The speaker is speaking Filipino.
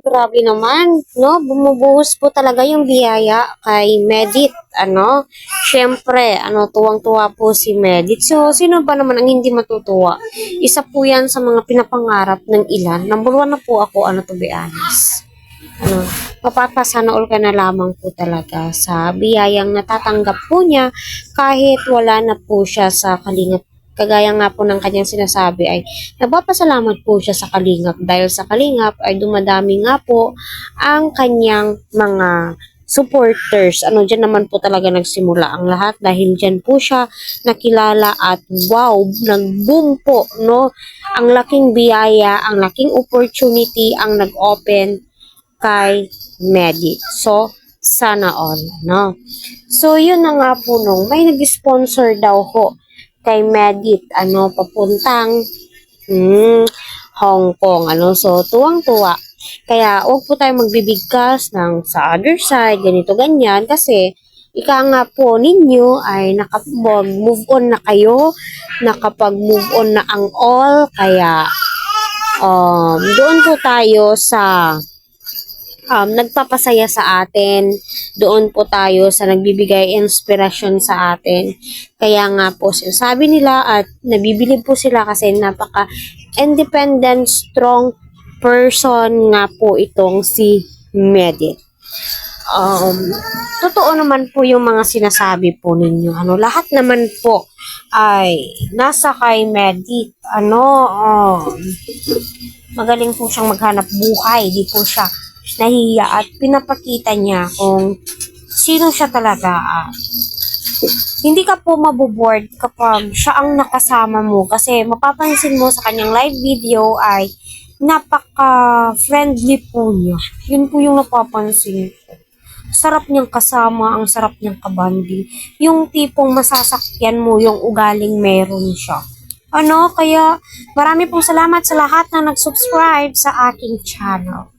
Grabe naman, no? Bumubuhos po talaga yung biyaya kay Medit, ano? Siyempre, tuwang-tuwa po si Medit. So, sino ba naman ang hindi matutuwa? Isa po yan sa mga pinapangarap ng ilan. Number one na po ako, to be honest. Mapapasana all ka na lamang po talaga sa biyayang natatanggap po niya kahit wala na po siya sa Kalingap. Kagaya nga po ng kanyang sinasabi ay nagpapasalamat po siya sa Kalingap dahil sa Kalingap ay dumadami nga po ang kanyang mga supporters. Diyan naman po talaga nagsimula ang lahat dahil diyan po siya nakilala at wow, nag-boom po, no? Ang laking biyaya, ang laking opportunity ang nag-open kay Medit. So, sana all, no? So, yun na nga po nung may nag-sponsor daw ho kay Medit, papuntang Hong Kong, So, tuwang-tuwa. Kaya, huwag po tayo magbibigkas ng sa other side, ganito, ganyan, kasi ika nga po ninyo ay nakapag-move on na kayo, nakapag-move on na ang all, kaya doon po tayo sa nagpapasaya sa atin. Doon po tayo sa nagbibigay inspirasyon sa atin. Kaya nga po sabi nila at nabibilib po sila kasi napaka-independent, strong person nga po itong si Medit. Totoo naman po yung mga sinasabi po ninyo. Lahat naman po ay nasa kay Medit. Magaling po siyang maghanap buhay. Di po siya nahiya at pinapakita niya kung sino siya talaga. Hindi ka po maboboard kapag siya ang nakasama mo kasi mapapansin mo sa kanyang live video ay napaka-friendly po niya. Yun po yung napapansin ko. Sarap niyang kasama, ang sarap niyang kabandi. Yung tipong masasakyan mo yung ugaling meron siya. Kaya marami pong salamat sa lahat na nag-subscribe sa aking channel.